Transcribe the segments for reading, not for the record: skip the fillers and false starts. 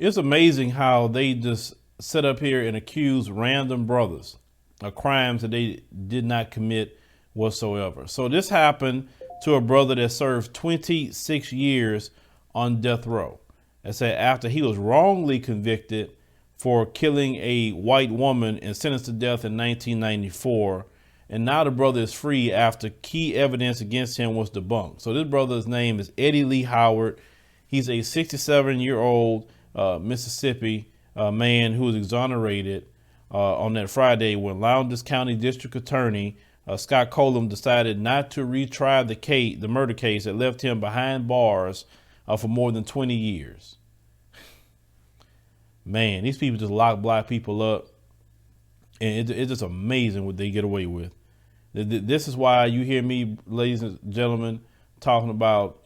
It's amazing how they just sit up here and accuse random brothers of crimes that they did not commit whatsoever. So this happened to a brother that served 26 years on death row. They said after he was wrongly convicted for killing a white woman and sentenced to death in 1994. And now the brother is free after key evidence against him was debunked. So this brother's name is Eddie Lee Howard. He's a 67-year-old Mississippi man who was exonerated on that Friday when Lowndes County District Attorney Scott Colom decided not to retry the murder case that left him behind bars for more than 20 years. Man, these people just lock black people up, and it's just amazing what they get away with. This is why you hear me, ladies and gentlemen, talking about,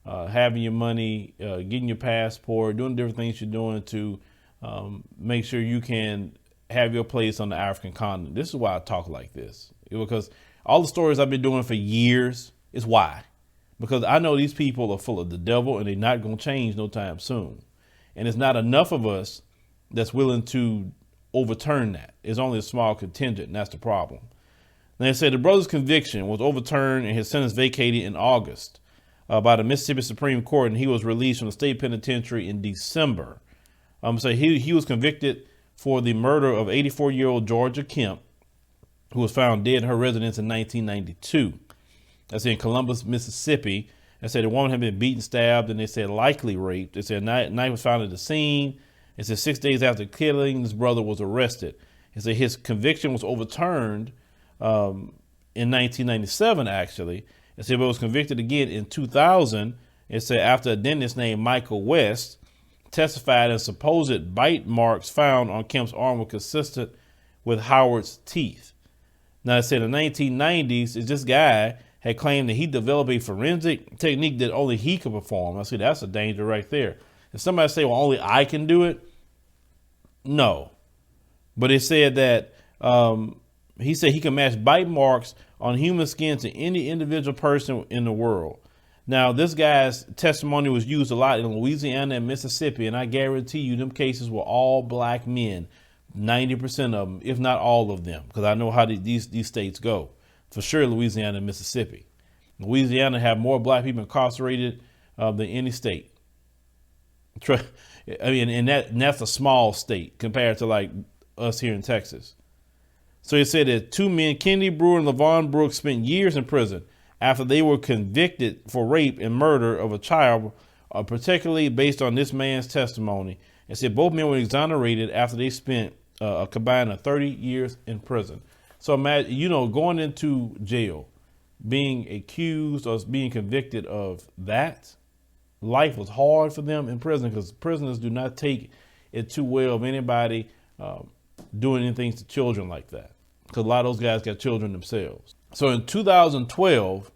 having your money, getting your passport, doing different things you're doing to make sure you can have your place on the African continent. This is why I talk like this, because all the stories I've been doing for years is why. Because I know these people are full of the devil and they're not going to change no time soon. And it's not enough of us that's willing to overturn that. It's only a small contingent, and that's the problem. And they say the brother's conviction was overturned and his sentence vacated in August by the Mississippi Supreme Court, and he was released from the state penitentiary in December. So he was convicted for the murder of 84-year-old Georgia Kemp, who was found dead in her residence in 1992. That's in Columbus, Mississippi. They said the woman had been beaten, stabbed, and they said likely raped. They said a knife was found at the scene. It said 6 days after killing, this brother was arrested. They said his conviction was overturned in 1997, actually. It said he was convicted again in 2000. It said after a dentist named Michael West testified and supposed bite marks found on Kemp's arm were consistent with Howard's teeth. Now, it said in the 1990s, this guy had claimed that he developed a forensic technique that only he could perform. I see that's a danger right there. If somebody say, well, only I can do it. No. But it said that he said he can match bite marks on human skin to any individual person in the world. Now, this guy's testimony was used a lot in Louisiana and Mississippi, and I guarantee you them cases were all black men, 90% of them, if not all of them, because I know how these states go. For sure, Louisiana and Mississippi. Louisiana have more black people incarcerated than any state. I mean, and that's a small state compared to like us here in Texas. So it said that two men, Kennedy Brewer and LaVon Brooks, spent years in prison after they were convicted for rape and murder of a child, particularly based on this man's testimony. It said both men were exonerated after they spent a combined of 30 years in prison. So imagine, going into jail, being accused or being convicted of that. Life was hard for them in prison because prisoners do not take it too well of anybody doing anything to children like that. Because a lot of those guys got children themselves. So in 2012,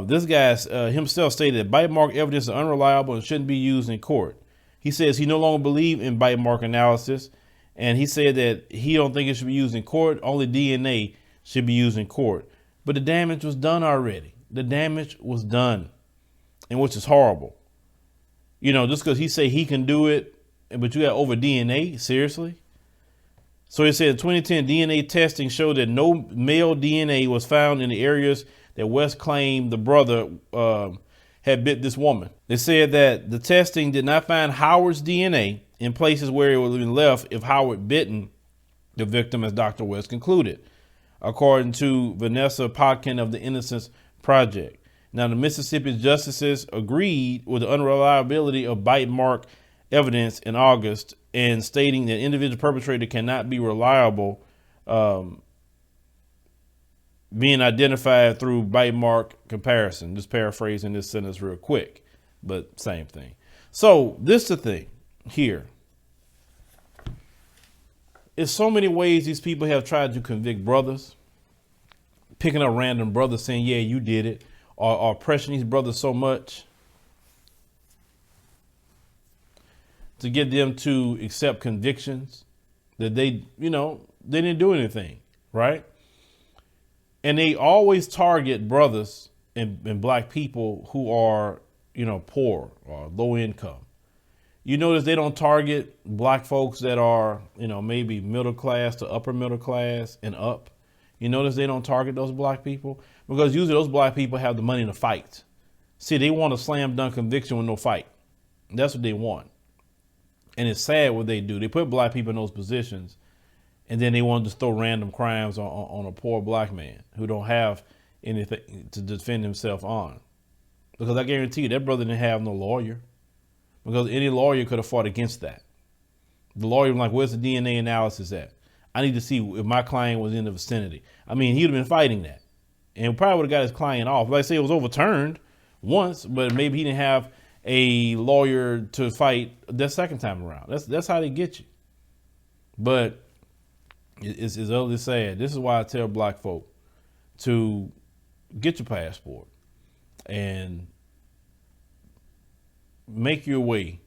this guy himself stated that bite mark evidence is unreliable and shouldn't be used in court. He says he no longer believes in bite mark analysis. And he said that he don't think it should be used in court. Only DNA should be used in court. But the damage was done already. The damage was done, and which is horrible. Just because he say he can do it, but you got over DNA? Seriously? So it said in 2010, DNA testing showed that no male DNA was found in the areas that West claimed the brother had bit this woman. They said that the testing did not find Howard's DNA in places where it would have been left if Howard bitten the victim, as Dr. West concluded, according to Vanessa Potkin of the Innocence Project. Now, the Mississippi justices agreed with the unreliability of bite mark evidence in August and stating that individual perpetrator cannot be reliable being identified through bite mark comparison. Just paraphrasing this sentence real quick, but same thing. So this is the thing here. There's so many ways these people have tried to convict brothers, picking up random brothers saying, yeah, you did it, or pressuring these brothers so much to get them to accept convictions that they didn't do anything, right? And they always target brothers and black people who are, poor or low income. You notice they don't target black folks that are, maybe middle class to upper middle class and up. You notice they don't target those black people because usually those black people have the money to fight. See, they want a slam dunk conviction with no fight. That's what they want. And it's sad what they do. They put black people in those positions and then they want to just throw random crimes on a poor black man who don't have anything to defend himself on. Because I guarantee you that brother didn't have no lawyer. Because any lawyer could have fought against that. The lawyer was like, where's the DNA analysis at? I need to see if my client was in the vicinity. I mean, he'd have been fighting that. And probably would have got his client off. Like I say, it was overturned once, but maybe he didn't have a lawyer to fight the second time around. That's how they get you. But it's utterly sad. This is why I tell black folk to get your passport and make your way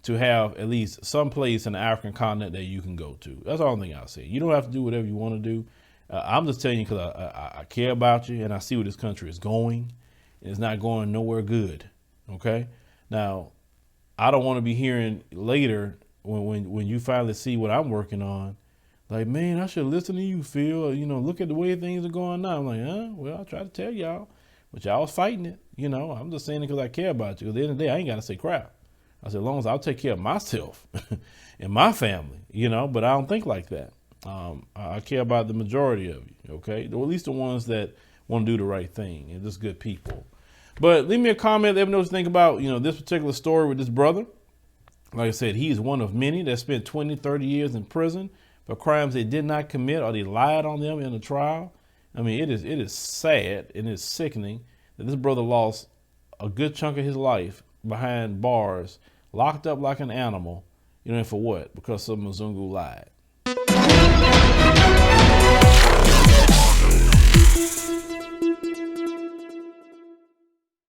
to have at least some place in the African continent that you can go to. That's the only thing I'll say. You don't have to do whatever you want to do. I'm just telling you because I care about you and I see where this country is going. And it's not going nowhere good. Okay? Now, I don't want to be hearing later when you finally see what I'm working on, like, man, I should listen to you, Phil. Look at the way things are going now. I'm like, well, I try to tell y'all, but y'all was fighting it. I'm just saying it because I care about you. At the end of the day, I ain't got to say crap. I said, as long as I'll take care of myself and my family, but I don't think like that. I care about the majority of you, okay? Or at least the ones that want to do the right thing and just good people. But leave me a comment. Let me know what you think about, this particular story with this brother. Like I said, he is one of many that spent 20, 30 years in prison for crimes they did not commit or they lied on them in a trial. I mean, it is sad and it's sickening that this brother lost a good chunk of his life behind bars, locked up like an animal, and for what? Because some Mzungu lied.